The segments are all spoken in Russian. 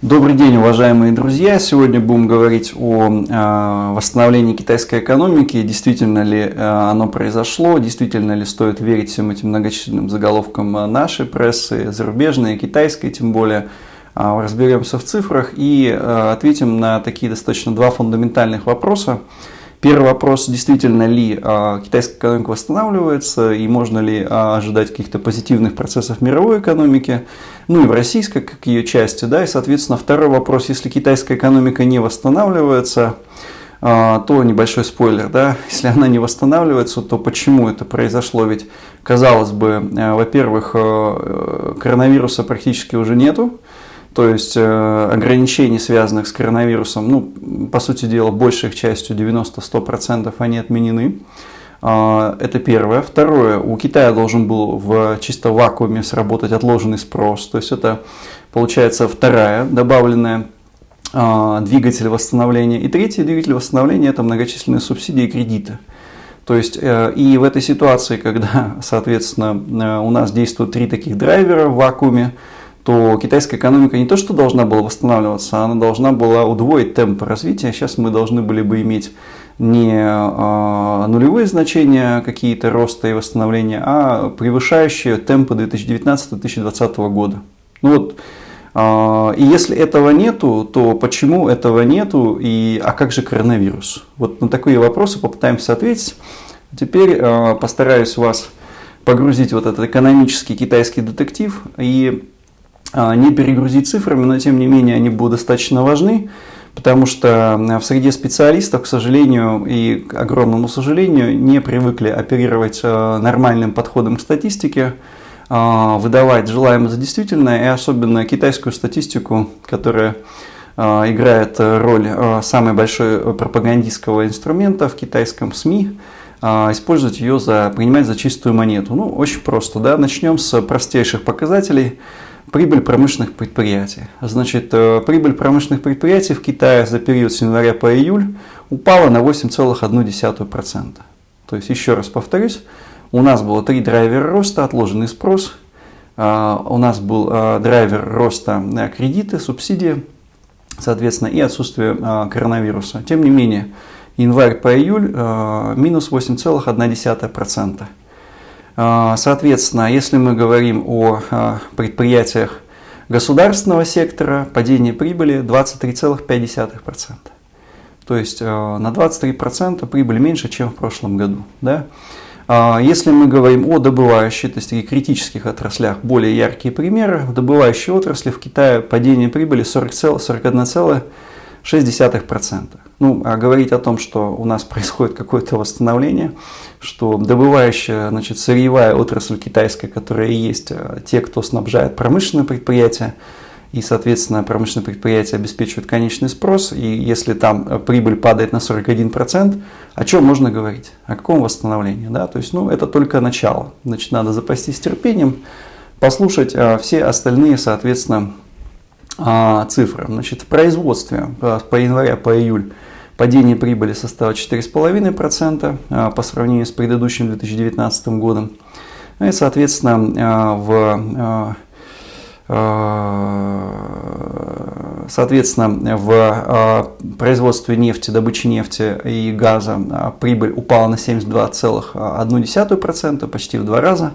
Добрый день, уважаемые друзья! Сегодня будем говорить о восстановлении китайской экономики. Действительно ли оно произошло, действительно ли стоит верить всем этим многочисленным заголовкам нашей прессы, зарубежной, китайской тем более. Разберемся в цифрах и ответим на такие достаточно два фундаментальных вопроса. Первый вопрос: действительно ли китайская экономика восстанавливается и можно ли ожидать каких-то позитивных процессов в мировой экономике, ну и в российской, как ее части, да, и, соответственно, второй вопрос: если китайская экономика не восстанавливается, то небольшой спойлер, да, если она не восстанавливается, то почему это произошло? Ведь, казалось бы, во-первых, коронавируса практически уже нету. То есть ограничений, связанных с коронавирусом, ну, по сути дела, большей их частью, 90-100%, они отменены. Это первое. Второе, у Китая должен был в чисто вакууме сработать отложенный спрос. То есть это, получается, вторая добавленная двигатель восстановления. И третий двигатель восстановления – это многочисленные субсидии и кредиты. То есть и в этой ситуации, когда, соответственно, у нас действуют три таких драйвера в вакууме, то китайская экономика не то что должна была восстанавливаться, она должна была удвоить темпы развития. Сейчас мы должны были бы иметь не нулевые значения какие-то роста и восстановления, а превышающие темпы 2019-2020 года. Ну вот, и если этого нету, то почему этого нету, а как же коронавирус? Вот на такие вопросы попытаемся ответить. Теперь постараюсь вас погрузить в вот этот экономический китайский детектив и не перегрузить цифрами, но тем не менее они будут достаточно важны, потому что в среде специалистов, к сожалению и к огромному сожалению, не привыкли оперировать нормальным подходом к статистике, выдавать желаемое за действительное, и особенно китайскую статистику, которая играет роль самой большой пропагандистского инструмента в китайском СМИ, использовать ее принимать за чистую монету. Ну, очень просто, да, начнем с простейших показателей. Прибыль промышленных предприятий. Значит, прибыль промышленных предприятий в Китае за период с января по июль упала на 8,1%. То есть, еще раз повторюсь, у нас было три драйвера роста: отложенный спрос, у нас был драйвер роста кредиты, субсидии, соответственно, и отсутствие коронавируса. Тем не менее, январь по июль минус 8,1%. Соответственно, если мы говорим о предприятиях государственного сектора, падение прибыли 23,5%. То есть на 23% прибыль меньше, чем в прошлом году. Да? Если мы говорим о добывающей, то есть и критических отраслях, более яркие примеры. В добывающей отрасли в Китае падение прибыли 41,6%. Ну, а говорить о том, что у нас происходит какое-то восстановление, что добывающая, значит, сырьевая отрасль китайская, которая и есть те, кто снабжает промышленные предприятия, и, соответственно, промышленные предприятия обеспечивают конечный спрос, и если там прибыль падает на 41%, о чем можно говорить? О каком восстановлении? Да? То есть, ну, это только начало. Значит, надо запастись терпением, послушать все остальные, соответственно, цифры. Значит, в производстве по января по июль падение прибыли составило 4,5% по сравнению с предыдущим 2019 годом. И, соответственно, в производстве нефти, добыче нефти и газа прибыль упала на 72,1%, почти в 2 раза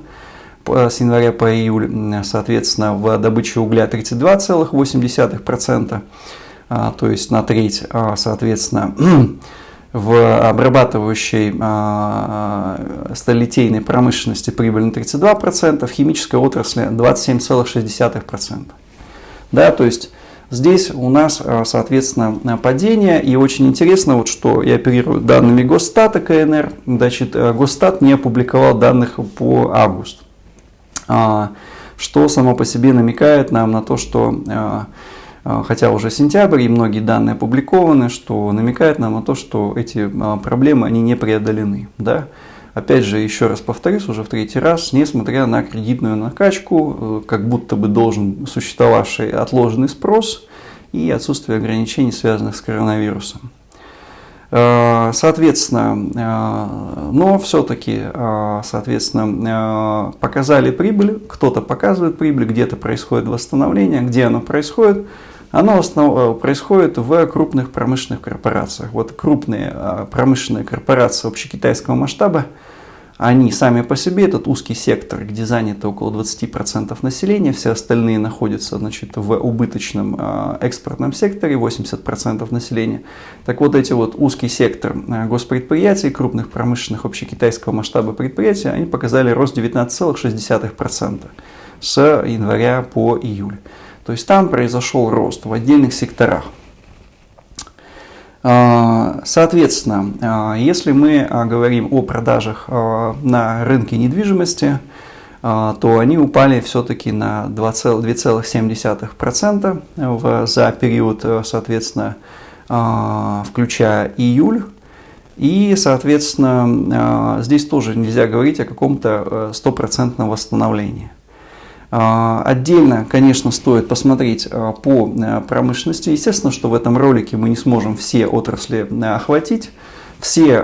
с января по июль. Соответственно, в добыче угля 32,8%, то есть на треть. Соответственно, в обрабатывающей сталелитейной промышленности прибыль на 32%, в химической отрасли 27,6%. Да, то есть здесь у нас, соответственно, падение. И очень интересно, вот, что я оперирую данными Госстата КНР. Значит, Госстат не опубликовал данных по августу, что само по себе намекает нам на то, что, хотя уже сентябрь и многие данные опубликованы, что намекает нам на то, что эти проблемы, они не преодолены. Да? Опять же, еще раз повторюсь, уже в третий раз, несмотря на кредитную накачку, как будто бы должен существовавший отложенный спрос и отсутствие ограничений, связанных с коронавирусом. Соответственно, но все-таки, соответственно, показали прибыль, кто-то показывает прибыль, где-то происходит восстановление, где оно происходит, оно происходит в крупных промышленных корпорациях. Вот крупные промышленные корпорации общекитайского масштаба, они сами по себе, этот узкий сектор, где занято около 20% населения, все остальные находятся, значит, в убыточном экспортном секторе, 80% населения. Так вот, эти вот узкий сектор госпредприятий, крупных промышленных общекитайского масштаба предприятий, они показали рост 19,6% с января по июль. То есть там произошел рост в отдельных секторах. Соответственно, если мы говорим о продажах на рынке недвижимости, то они упали все-таки на 2,7% за период, соответственно, включая июль. И, соответственно, здесь тоже нельзя говорить о каком-то стопроцентном восстановлении. Отдельно, конечно, стоит посмотреть по промышленности. Естественно, что в этом ролике мы не сможем все отрасли охватить, все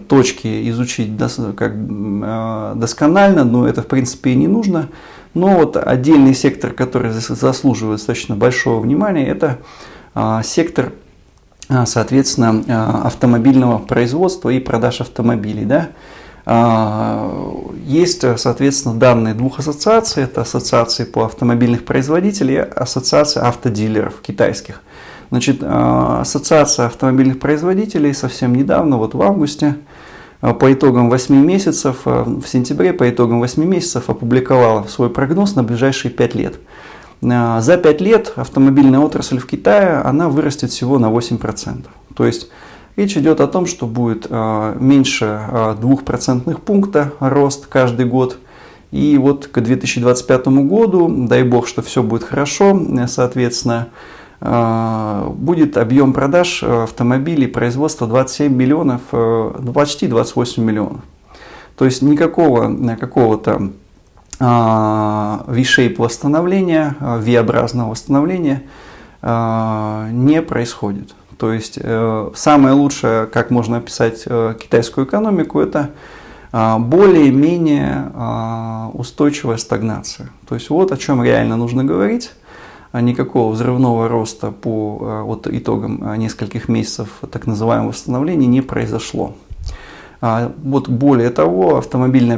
точки изучить досконально, но это в принципе и не нужно. Но вот отдельный сектор, который заслуживает достаточно большого внимания, это сектор, соответственно, автомобильного производства и продаж автомобилей. Да? Есть, соответственно, данные двух ассоциаций. Это ассоциации по автомобильных производителей и ассоциация автодилеров китайских. Значит, ассоциация автомобильных производителей совсем недавно, вот в августе, по итогам 8 месяцев, в сентябре по итогам 8 месяцев опубликовала свой прогноз на ближайшие 5 лет. За 5 лет автомобильная отрасль в Китае, она вырастет всего на 8%. То есть речь идет о том, что будет меньше 2% пункта рост каждый год. И вот к 2025 году, дай бог, что все будет хорошо, соответственно, будет объем продаж автомобилей производства 27 миллионов, почти 28 миллионов. То есть никакого какого-то V-shape восстановления, V-образного восстановления не происходит. То есть самое лучшее, как можно описать китайскую экономику, это более-менее устойчивая стагнация. То есть вот о чем реально нужно говорить. Никакого взрывного роста по вот итогам нескольких месяцев так называемого восстановления не произошло. Вот более того, ассоциация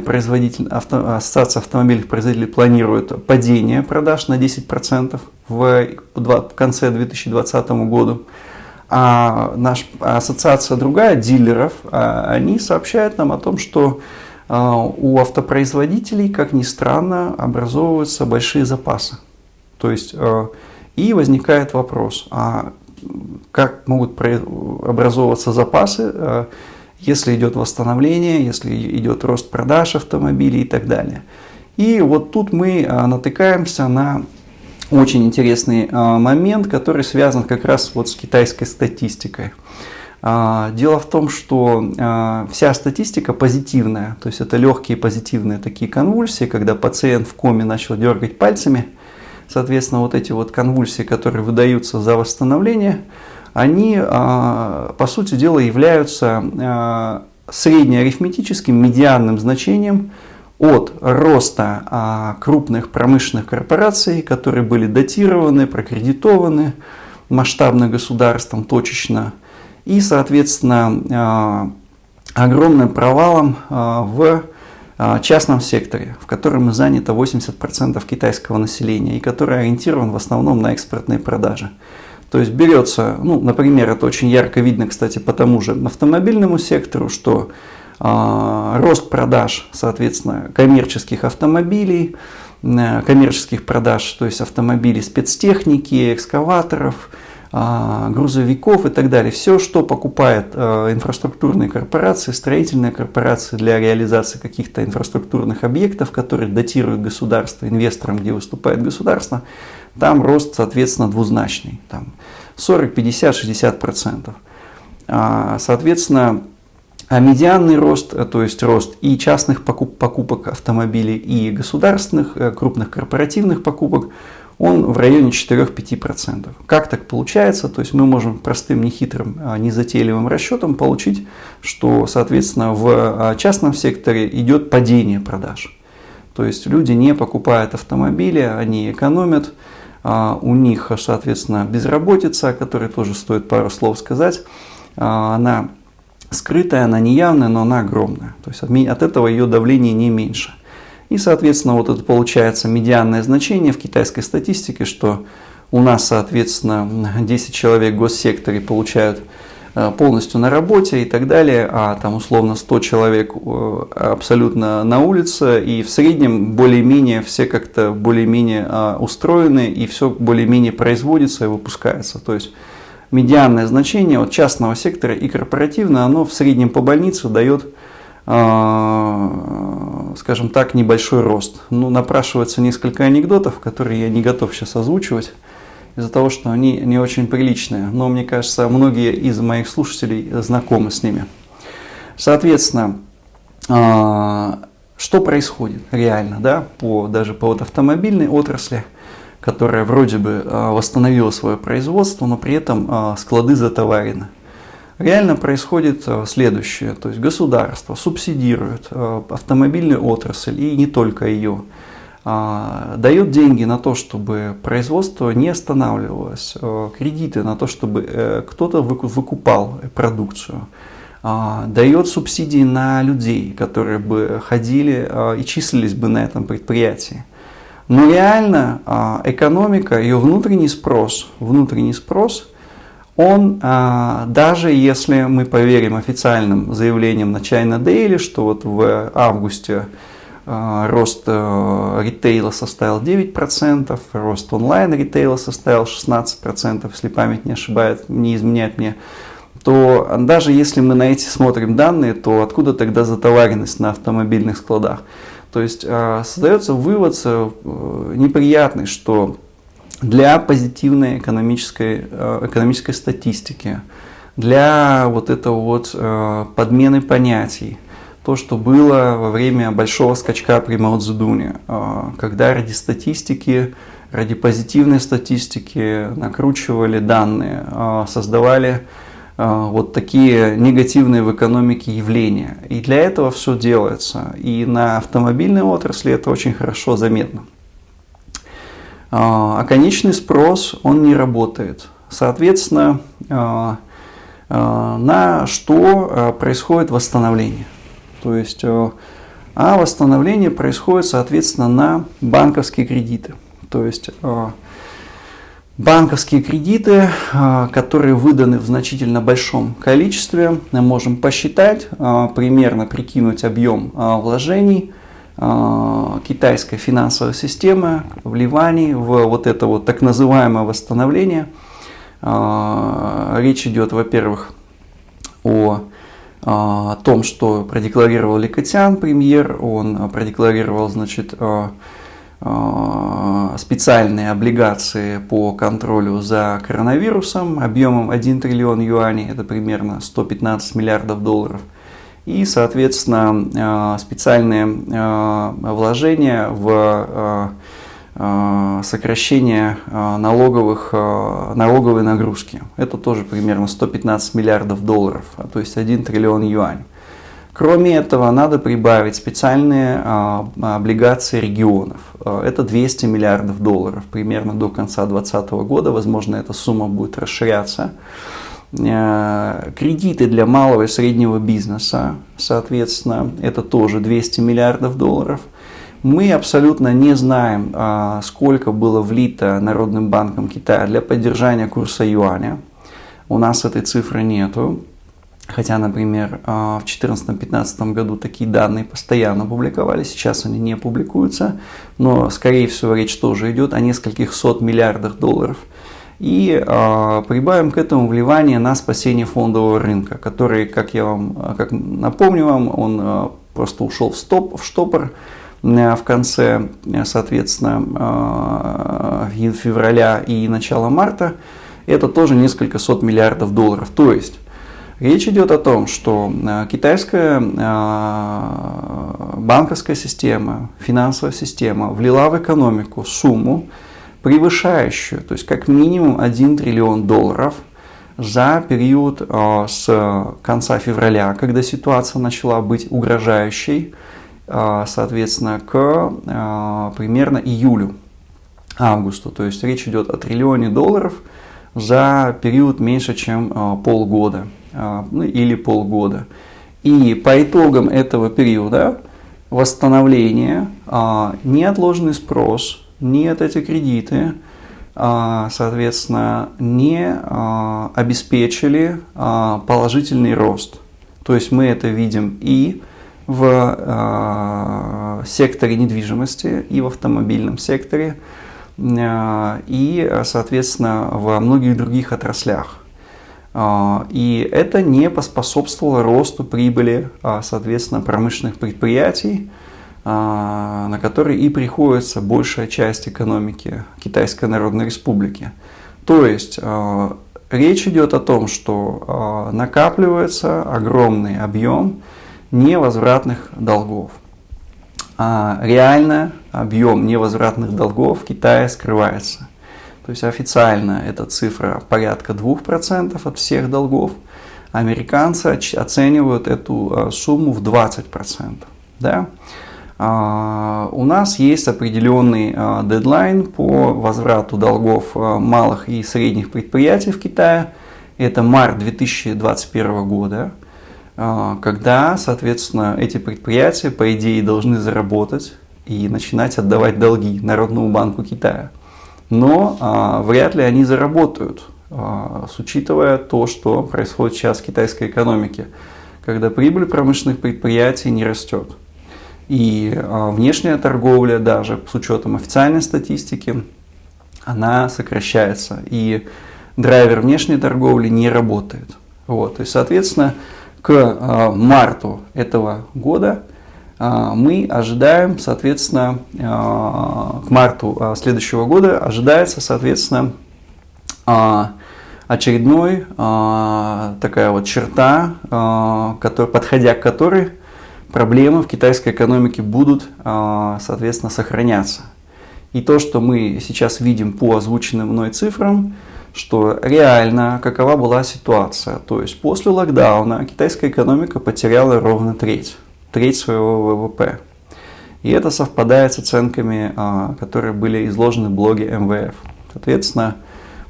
автомобильных производителей планирует падение продаж на 10% в конце 2020 года. А наша ассоциация другая, дилеров, они сообщают нам о том, что у автопроизводителей, как ни странно, образовываются большие запасы. То есть и возникает вопрос, а как могут образовываться запасы, если идет восстановление, если идет рост продаж автомобилей и так далее. И вот тут мы натыкаемся на очень интересный момент, который связан как раз вот с китайской статистикой. Дело в том, что вся статистика позитивная, то есть это легкие позитивные такие конвульсии, когда пациент в коме начал дергать пальцами. Соответственно, вот эти вот конвульсии, которые выдаются за восстановление, они, по сути дела, являются среднеарифметическим медианным значением от роста крупных промышленных корпораций, которые были датированы, прокредитованы масштабно государством, точечно, и, соответственно, огромным провалом в частном секторе, в котором занято 80% китайского населения и который ориентирован в основном на экспортные продажи. То есть берется, ну, например, это очень ярко видно, кстати, по тому же автомобильному сектору, что рост продаж, соответственно, коммерческих автомобилей, коммерческих продаж, то есть автомобилей спецтехники, экскаваторов, грузовиков и так далее. Все, что покупает инфраструктурные корпорации, строительные корпорации для реализации каких-то инфраструктурных объектов, которые датируют государство, инвесторам, где выступает государство, там рост, соответственно, двузначный. Там 40, 50, 60%. Соответственно, медианный рост, то есть рост и частных покупок автомобилей, и государственных, крупных корпоративных покупок, он в районе 4-5%. Как так получается? То есть мы можем простым, нехитрым, незатейливым расчетом получить, что, соответственно, в частном секторе идет падение продаж. То есть люди не покупают автомобили, они экономят, у них, соответственно, безработица, о которой тоже стоит пару слов сказать. Она скрытая, она неявная, но она огромная. То есть от этого ее давление не меньше. И, соответственно, вот это получается медианное значение в китайской статистике, что у нас, соответственно, 10 человек в госсекторе получают полностью на работе и так далее, а там условно 100 человек абсолютно на улице, и в среднем более-менее все как-то более-менее устроены, и все более-менее производится и выпускается. То есть медианное значение от частного сектора и корпоративного, оно в среднем по больнице дает, скажем так, небольшой рост. Ну, напрашивается несколько анекдотов, которые я не готов сейчас озвучивать, из-за того, что они не очень приличные, но мне кажется, многие из моих слушателей знакомы с ними. Соответственно, что происходит реально, да, даже по вот автомобильной отрасли, которая вроде бы восстановила свое производство, но при этом склады затоварены. Реально происходит следующее, то есть государство субсидирует автомобильную отрасль и не только ее, дает деньги на то, чтобы производство не останавливалось, кредиты на то, чтобы кто-то выкупал продукцию, дает субсидии на людей, которые бы ходили и числились бы на этом предприятии. Но реально экономика, ее внутренний спрос, он, даже если мы поверим официальным заявлениям на China Daily, что вот в августе рост ритейла составил 9%, рост онлайн-ритейла составил 16%, если память не изменяет мне, то даже если мы на эти смотрим данные, то откуда тогда затоваренность на автомобильных складах? То есть создается вывод неприятный, что для позитивной экономической статистики, для вот этого вот подмены понятий, то, что было во время большого скачка при Мао Цзэдуне, когда ради статистики, ради позитивной статистики накручивали данные, создавали вот такие негативные в экономике явления. И для этого все делается. И на автомобильной отрасли это очень хорошо заметно. А конечный спрос, он не работает. Соответственно, на что происходит восстановление? То есть, восстановление происходит, соответственно, на банковские кредиты. То есть, банковские кредиты, которые выданы в значительно большом количестве, мы можем посчитать, примерно прикинуть объем вложений китайской финансовой системы, вливаний в вот это вот так называемое восстановление. Речь идет, во-первых, о том, что продекларировал Ли Кэцян, премьер, он продекларировал, значит, специальные облигации по контролю за коронавирусом объемом 1 триллион юаней, это примерно 115 миллиардов долларов. И, соответственно, специальные вложения в сокращение налоговой нагрузки. Это тоже примерно 115 миллиардов долларов, то есть 1 триллион юаней. Кроме этого, надо прибавить специальные облигации регионов. Это 200 миллиардов долларов, примерно до конца 2020 года. Возможно, эта сумма будет расширяться. Кредиты для малого и среднего бизнеса, соответственно, это тоже 200 миллиардов долларов. Мы абсолютно не знаем, сколько было влито Народным банком Китая для поддержания курса юаня. У нас этой цифры нету. Хотя, например, в 2014-2015 году такие данные постоянно публиковались, сейчас они не публикуются, но, скорее всего, речь тоже идет о нескольких сот миллиардах долларов. И прибавим к этому вливание на спасение фондового рынка, который, как напомню вам, он просто ушел в штопор в конце, соответственно, февраля и начала марта. Это тоже несколько сот миллиардов долларов. То есть речь идет о том, что китайская банковская система, финансовая система влила в экономику сумму, превышающую, то есть как минимум 1 триллион долларов за период с конца февраля, когда ситуация начала быть угрожающей, соответственно, к примерно июлю. августу. То есть речь идет о триллионе долларов за период меньше, чем полгода, ну, или полгода. И по итогам этого периода восстановления неотложный спрос, нет эти кредиты, соответственно, не обеспечили положительный рост. То есть мы это видим и в секторе недвижимости, и в автомобильном секторе, и, соответственно, во многих других отраслях. И это не поспособствовало росту прибыли, соответственно, промышленных предприятий, на которые и приходится большая часть экономики Китайской Народной Республики. То есть речь идет о том, что накапливается огромный объем невозвратных долгов. Реально объем невозвратных долгов в Китае скрывается. То есть официально эта цифра порядка 2% от всех долгов. Американцы оценивают эту сумму в 20%. Да? У нас есть определенный дедлайн по возврату долгов малых и средних предприятий в Китае. Это март 2021 года, когда, соответственно, эти предприятия, по идее, должны заработать и начинать отдавать долги Народному банку Китая. Но вряд ли они заработают, учитывая то, что происходит сейчас в китайской экономике, когда прибыль промышленных предприятий не растет. И внешняя торговля, даже с учетом официальной статистики, она сокращается. И драйвер внешней торговли не работает. Вот. То есть, соответственно, к марту этого года мы ожидаем, соответственно, к марту следующего года ожидается, соответственно, очередной такая вот черта, подходя к которой проблемы в китайской экономике будут, соответственно, сохраняться. И то, что мы сейчас видим по озвученным мной цифрам, что реально какова была ситуация. То есть после локдауна китайская экономика потеряла ровно треть своего ВВП. И это совпадает с оценками, которые были изложены в блоге МВФ. Соответственно,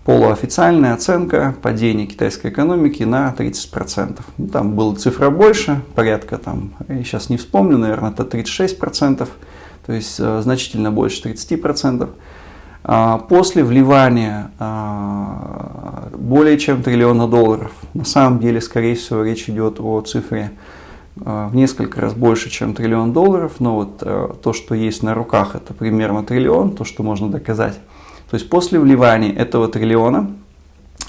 полуофициальная оценка падения китайской экономики на 30%. Ну, там была цифра больше, порядка, я сейчас не вспомню, наверное, это 36%, то есть значительно больше 30%. После вливания более чем триллиона долларов, на самом деле, скорее всего, речь идет о цифре в несколько раз больше, чем триллион долларов, но вот то, что есть на руках, это примерно триллион, то, что можно доказать. То есть после вливания этого триллиона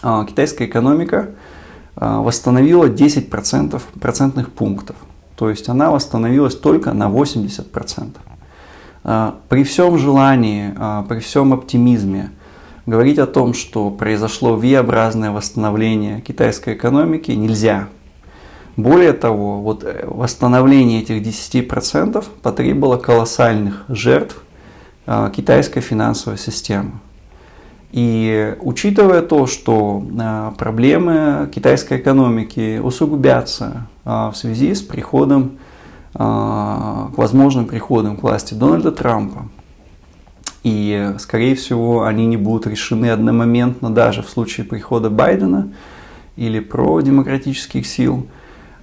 китайская экономика восстановила 10% процентных пунктов. То есть она восстановилась только на 80%. При всем желании, при всем оптимизме говорить о том, что произошло V-образное восстановление китайской экономики, нельзя. Более того, вот восстановление этих 10% потребовало колоссальных жертв китайской финансовой системы. И учитывая то, что проблемы китайской экономики усугубятся в связи с приходом, к возможным приходом к власти Дональда Трампа, и, скорее всего, они не будут решены одномоментно даже в случае прихода Байдена или продемократических сил.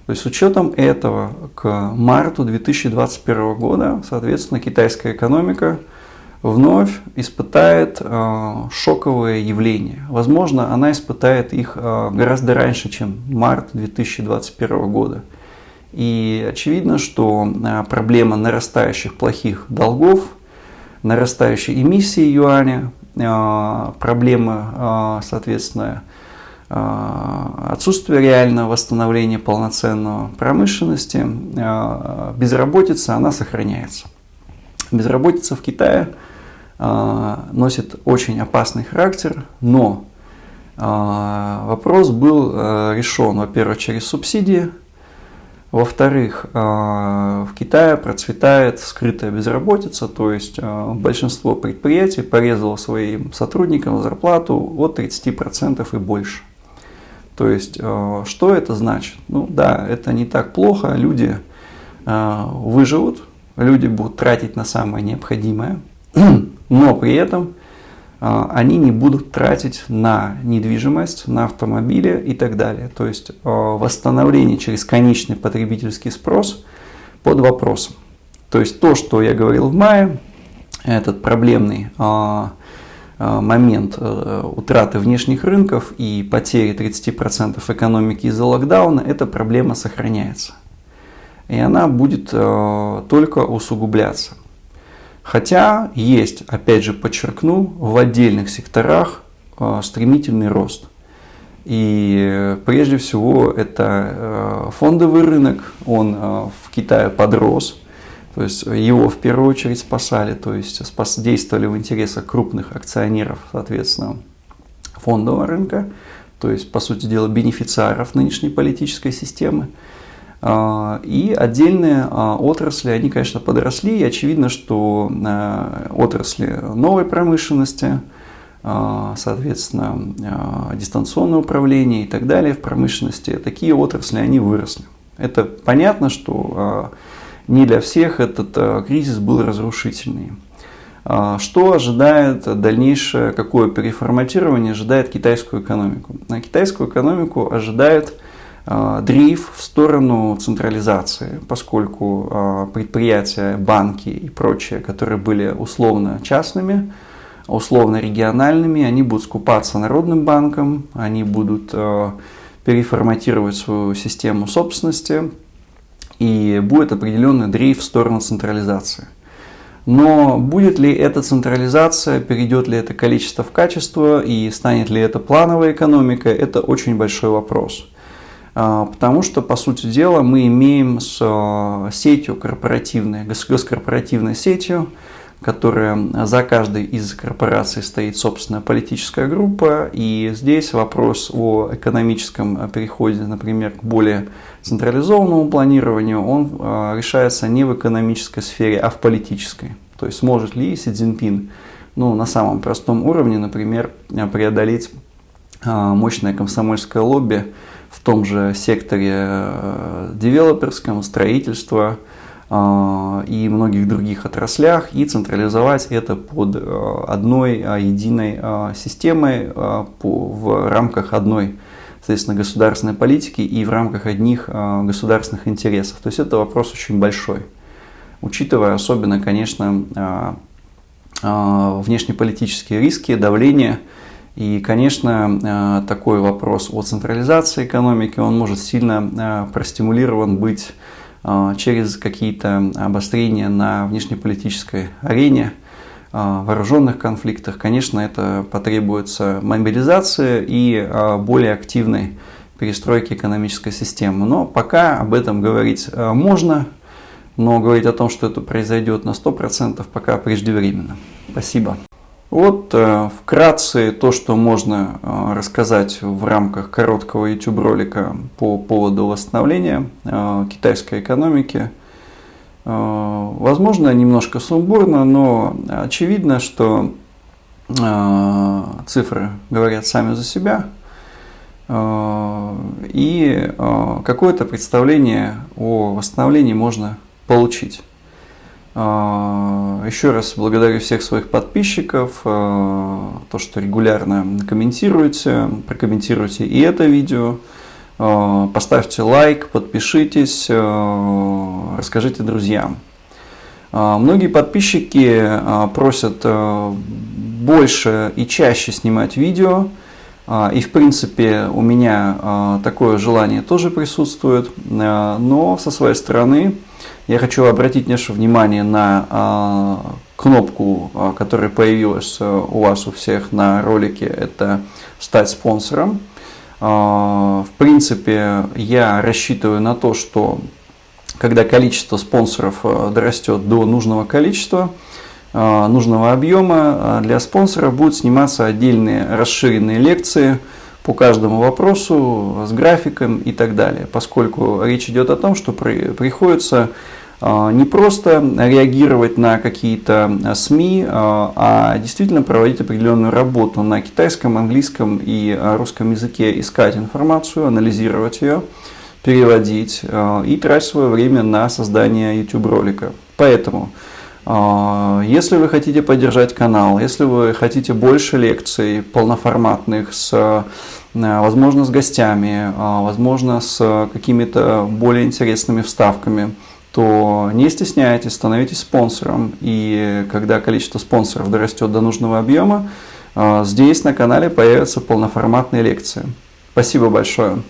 То есть с учетом этого к марту 2021 года, соответственно, китайская экономика вновь испытает шоковые явления. Возможно, она испытает их гораздо раньше, чем март 2021 года. И очевидно, что проблема нарастающих плохих долгов, нарастающей эмиссии юаня, проблема, соответственно, отсутствие реального восстановления полноценного промышленности, безработица, она сохраняется. Безработица в Китае носит очень опасный характер, но вопрос был решен, во-первых, через субсидии, во-вторых, в Китае процветает скрытая безработица, то есть большинство предприятий порезало своим сотрудникам зарплату от 30% и больше. То есть, что это значит? Ну да, это не так плохо, люди выживут, люди будут тратить на самое необходимое, но при этом они не будут тратить на недвижимость, на автомобили и так далее. То есть восстановление через конечный потребительский спрос под вопросом. То есть то, что я говорил в мае, этот проблемный момент утраты внешних рынков и потери 30% экономики из-за локдауна, эта проблема сохраняется. И она будет только усугубляться. Хотя есть, опять же подчеркну, в отдельных секторах стремительный рост. И прежде всего это фондовый рынок, он в Китае подрос. То есть его в первую очередь спасали, то есть действовали в интересах крупных акционеров, соответственно, фондового рынка, то есть, по сути дела, бенефициаров нынешней политической системы. И отдельные отрасли, они, конечно, подросли, и очевидно, что отрасли новой промышленности, соответственно, дистанционное управление и так далее в промышленности, такие отрасли, они выросли. Это понятно, что не для всех этот кризис был разрушительный. Что ожидает дальнейшее, какое переформатирование ожидает китайскую экономику? Китайскую экономику ожидает дрейф в сторону централизации, поскольку предприятия, банки и прочее, которые были условно частными, условно региональными, они будут скупаться Народным банком, они будут переформатировать свою систему собственности, и будет определенный дрейф в сторону централизации. Но будет ли эта централизация, перейдет ли это количество в качество и станет ли это плановой экономикой, это очень большой вопрос. Потому что, по сути дела, мы имеем с сетью корпоративной, госкорпоративной сетью, которая за каждой из корпораций стоит собственная политическая группа. И здесь вопрос о экономическом переходе, например, к более централизованному планированию, он решается не в экономической сфере, а в политической. То есть сможет ли Си Цзиньпин на самом простом уровне, например, преодолеть мощное комсомольское лобби в том же секторе девелоперском, строительства и многих других отраслях, и централизовать это под одной единой системой в рамках одной, соответственно, государственной политики и в рамках одних государственных интересов. То есть это вопрос очень большой, учитывая особенно, конечно, внешнеполитические риски, давление. И, конечно, такой вопрос о централизации экономики, он может сильно простимулирован быть через какие-то обострения на внешнеполитической арене, вооруженных конфликтах. Конечно, это потребуется мобилизации и более активной перестройки экономической системы. Но пока об этом говорить можно, но говорить о том, что это произойдет на 100%, пока преждевременно. Спасибо. Вот вкратце то, что можно рассказать в рамках короткого YouTube ролика по поводу восстановления китайской экономики. Возможно, немножко сумбурно, но очевидно, что цифры говорят сами за себя. И какое-то представление о восстановлении можно получить. Еще раз благодарю всех своих подписчиков, то, что регулярно комментируете, прокомментируйте и это видео, поставьте лайк, подпишитесь, расскажите друзьям. Многие подписчики просят больше и чаще снимать видео, и в принципе у меня такое желание тоже присутствует, но со своей стороны я хочу обратить наше внимание на кнопку, которая появилась у вас у всех на ролике, это «Стать спонсором». В принципе, я рассчитываю на то, что когда количество спонсоров дорастет до нужного количества, нужного объема, для спонсоров будут сниматься отдельные расширенные лекции по каждому вопросу с графиком и так далее, поскольку речь идет о том, что приходится не просто реагировать на какие-то СМИ, а действительно проводить определенную работу на китайском, английском и русском языке, искать информацию, анализировать ее, переводить и тратить свое время на создание YouTube ролика. Поэтому Если вы хотите поддержать канал, если вы хотите больше лекций полноформатных, возможно, с гостями, возможно, с какими-то более интересными вставками, то не стесняйтесь, становитесь спонсором. И когда количество спонсоров дорастет до нужного объема, здесь на канале появятся полноформатные лекции. Спасибо большое.